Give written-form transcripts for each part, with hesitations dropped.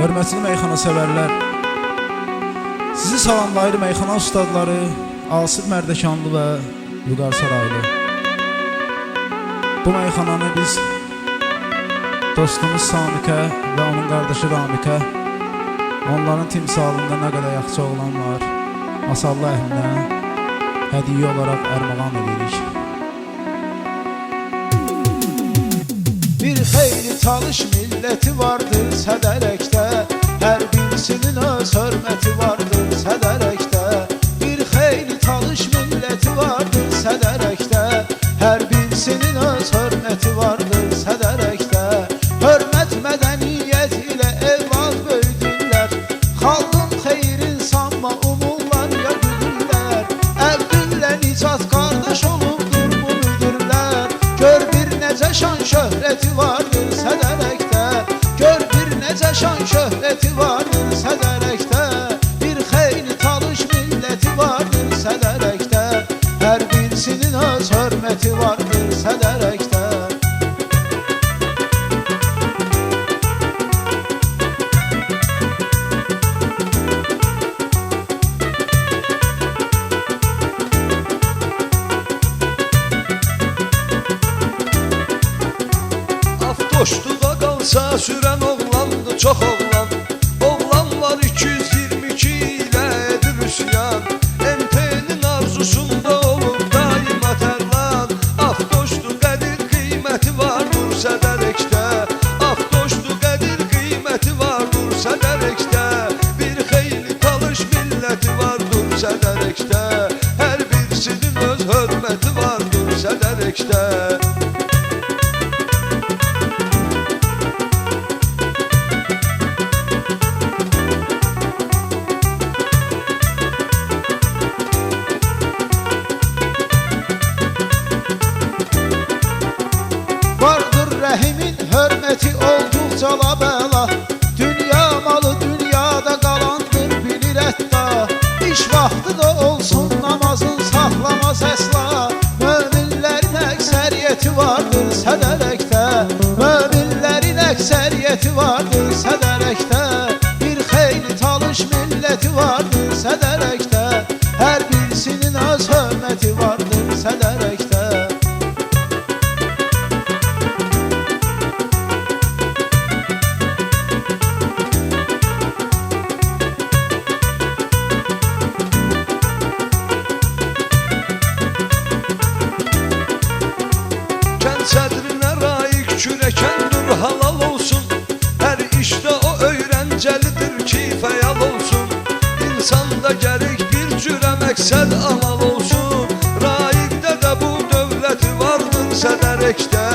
Hörmətli meyxana sevərlər, sizi salamlayır meyxana ustadları Asif Mərdəkanlı və Vüqar Saraylı. Bu meyxananı biz dostumuz Samikə və onun qardaşı Ramikə, onların timsalında nə qədər yaxşı oğlan var, masallı əhlinə hədiyyə olaraq ərmağan edirik. Bir xeyli talış milləti vardır Sədərəkdə, hər birisinin öz hörməti vardır Sədərəkdə. Bir xeyli talış milləti vardır Sədərəkdə, hər birisinin öz hörməti vardır Sədərəkdə. Hörmət mədəniyyət ilə evlad böyüdürlər, xalqın xeyrin sanma umurlar ya gülürlər. Əbdüllə Nicat qardaş olubdur bu müdürlər, gör bir necə şan şöhrəti vardır Sədərəkdə, gör bir necə şan şöhrəti vardır Sədərəkdə. Bir xeyli talış milləti vardır Sədərəkdə, hər birisinin öz hörməti vardır Sədərəkdə. Avtoşduğa qalsa sürən oğlandı, çox oğlan. Oğlan var 222 ilə edir üsyan, MP-nin arzusunda olur daima tərlan. Avtoşdu qədir qiyməti vardır Sədərəkdə, Avtoşdu qədir qiyməti vardır Sədərəkdə. Bir xeyli talış milləti vardır Sədərəkdə, hər birisinin öz hörməti vardır Sədərəkdə. Vardır Rəhimin hörməti olduqca labəla, dünya malı dünyada qalandır bilir hətta. İş vaxtı da olsun namazın saxlamaz əsla, möminlərin əksəriyyəti vardır Sədərəkdə, möminlərin əksəriyyəti vardır Sədərəkdə. Bir xeyli talış milləti vardır Sədərəkdə, hər birisinin öz hörməti vardır Sədərəkdə. Sədrinə layiq kürəkəndir halal olsun, hər işdə o öyrəncəlidir ki fəyal olsun. İnsanda gərək bir cürə məqsəd amal olsun, layiqdə də bu dövləti vardır Sədərəkdə,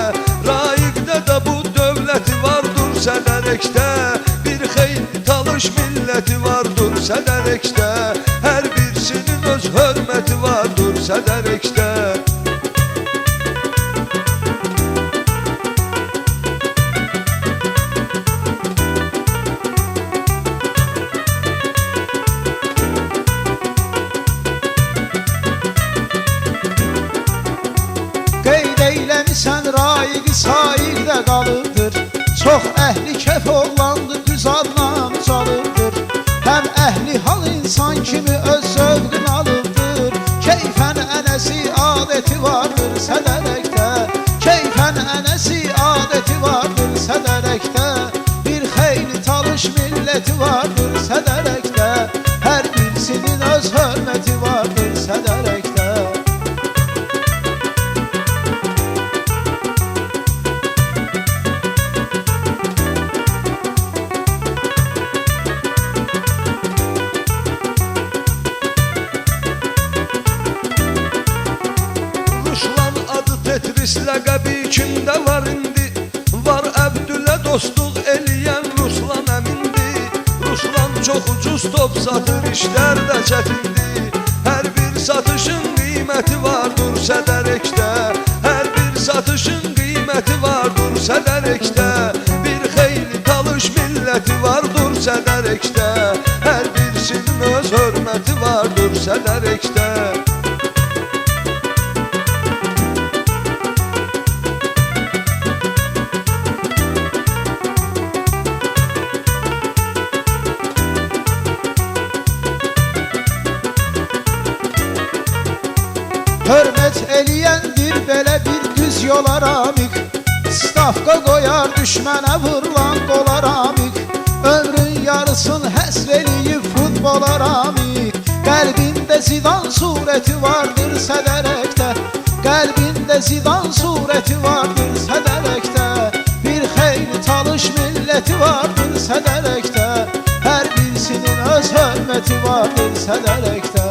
layiqdə də bu dövləti vardır Sədərəkdə. Bir xeyli talış milləti vardır Sədərəkdə, hər birisinin öz hörməti vardır Sədərəkdə. Qeyd eyləmisən raiqi saiqdə qalıbdır, çox əhli kəf oğlandı düz adnam çalıbdır. Həm əhli hal insan kimi öz zövqün alıbdır, keyfən ənəsi adəti vardır Sədərəkdə, keyfən ənəsi adəti vardır Sədərəkdə. Bir xeyli talış milləti vardır Sədərəkdə, hər birisinin öz hörməti vardır Sədərəkdə. Tetris ləqəbi kimdə var indi, var Əbdülə dostluq eləyən Ruslan əmindi. Ruslan çox ucuz top satır, işlər də çətindir, hər bir satışın qiyməti vardır Sədərəkdə, hər bir satışın qiyməti vardır Sədərəkdə. Bir xeyli talış milləti vardır Sədərəkdə, hər birisinin öz hörməti vardır Sədərəkdə. eləyəndir belə bir düz yolar amik. Stavka qoyar düşmənə vurulan qolar amik. Ömrün yarısını həsr eləyib futbolar amik. Qəlbində Zidan surəti vardır sədərəkdə. Qəlbində Zidan surəti vardır sədərəkdə. Bir xeyli talış milləti vardır sədərəkdə. Hər birisinin öz hörməti vardır sədərəkdə.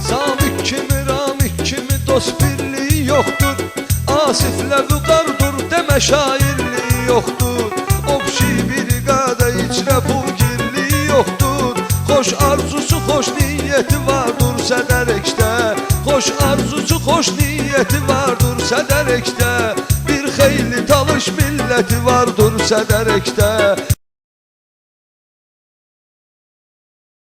Samik kimi, Ramik kimi dost birliği yoktur. Asiflə vüqardur demə şairliği yoktur. Obşi briqada içrə pul girliği yoktur. Xoş arzusu, xoş niyyeti vardır sədərəkdə. Xoş arzusu, xoş niyyeti vardır sədərəkdə. Bir xeyli talış milləti vardır sədərəkdə.